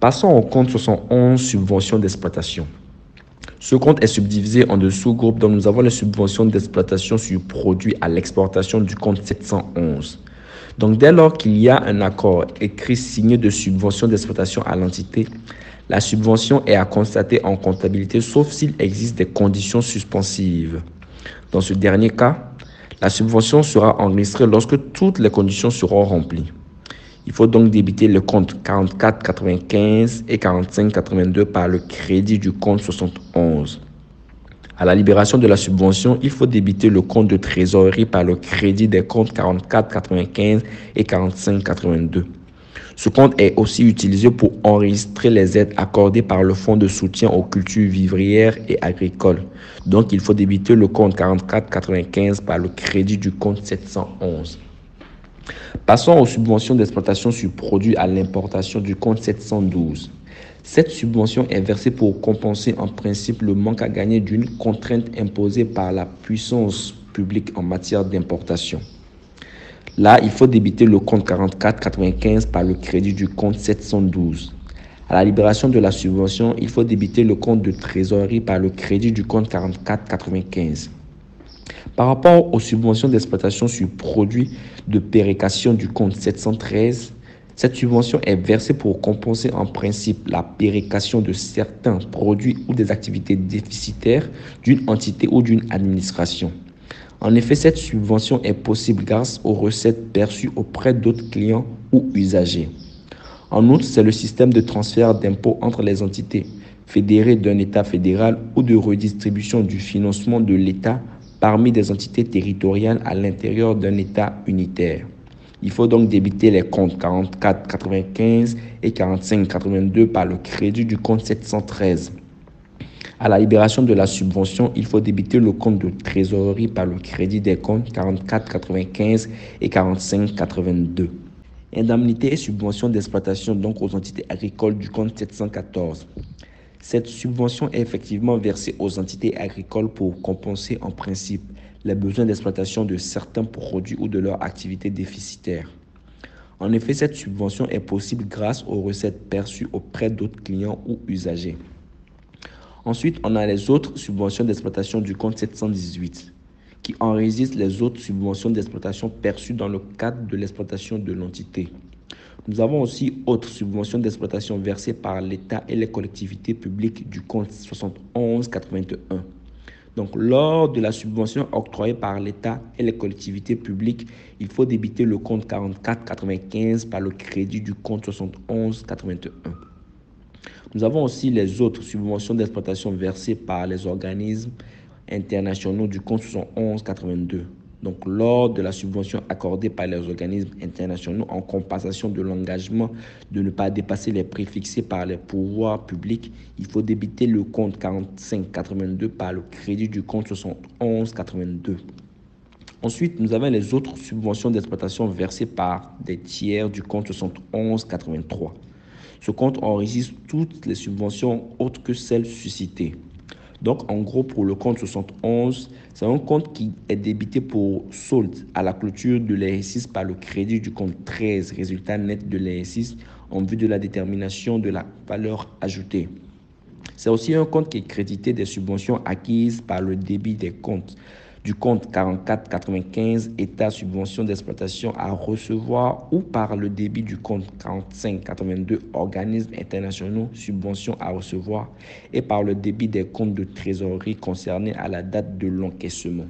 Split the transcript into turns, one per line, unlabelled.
Passons au compte 71, subventions d'exploitation. Ce compte est subdivisé en deux sous-groupes dont nous avons les subventions d'exploitation sur produits à l'exportation du compte 711. Donc, dès lors qu'il y a un accord écrit signé de subvention d'exploitation à l'entité, la subvention est à constater en comptabilité sauf s'il existe des conditions suspensives. Dans ce dernier cas, la subvention sera enregistrée lorsque toutes les conditions seront remplies. Il faut donc débiter le compte 44,95 et 45,82 par le crédit du compte 71. À la libération de la subvention, il faut débiter le compte de trésorerie par le crédit des comptes 44,95 et 45,82. Ce compte est aussi utilisé pour enregistrer les aides accordées par le Fonds de soutien aux cultures vivrières et agricoles. Donc, il faut débiter le compte 44,95 par le crédit du compte 711. Passons aux subventions d'exploitation sur produits à l'importation du compte 712. Cette subvention est versée pour compenser en principe le manque à gagner d'une contrainte imposée par la puissance publique en matière d'importation. Là, il faut débiter le compte 44,95 par le crédit du compte 712. À la libération de la subvention, il faut débiter le compte de trésorerie par le crédit du compte 44,95. Par rapport aux subventions d'exploitation sur produits de péréquation du compte 713, cette subvention est versée pour compenser en principe la péréquation de certains produits ou des activités déficitaires d'une entité ou d'une administration. En effet, cette subvention est possible grâce aux recettes perçues auprès d'autres clients ou usagers. En outre, c'est le système de transfert d'impôts entre les entités fédérées d'un État fédéral ou de redistribution du financement de l'État parmi des entités territoriales à l'intérieur d'un État unitaire. Il faut donc débiter les comptes 44,95 et 45,82 par le crédit du compte 713. À la libération de la subvention, il faut débiter le compte de trésorerie par le crédit des comptes 44,95 et 45,82. Indemnités et subventions d'exploitation donc aux entités agricoles du compte 714. Cette subvention est effectivement versée aux entités agricoles pour compenser en principe les besoins d'exploitation de certains produits ou de leurs activités déficitaires. En effet, cette subvention est possible grâce aux recettes perçues auprès d'autres clients ou usagers. Ensuite, on a les autres subventions d'exploitation du compte 718 qui enregistrent les autres subventions d'exploitation perçues dans le cadre de l'exploitation de l'entité. Nous avons aussi autres subventions d'exploitation versées par l'État et les collectivités publiques du compte 71,81. Donc, lors de la subvention octroyée par l'État et les collectivités publiques, il faut débiter le compte 44,95 par le crédit du compte 71,81. Nous avons aussi les autres subventions d'exploitation versées par les organismes internationaux du compte 71,82. Donc, lors de la subvention accordée par les organismes internationaux en compensation de l'engagement de ne pas dépasser les prix fixés par les pouvoirs publics, il faut débiter le compte 45,82 par le crédit du compte 71,82. Ensuite, nous avons les autres subventions d'exploitation versées par des tiers du compte 71,83. Ce compte enregistre toutes les subventions autres que celles suscitées. Donc, en gros, pour le compte 71, c'est un compte qui est débité pour solde à la clôture de l'exercice par le crédit du compte 13, résultat net de l'exercice en vue de la détermination de la valeur ajoutée. C'est aussi un compte qui est crédité des subventions acquises par le débit des comptes du compte 44,95 État subvention d'exploitation à recevoir ou par le débit du compte 45,82 organismes internationaux subventions à recevoir et par le débit des comptes de trésorerie concernés à la date de l'encaissement.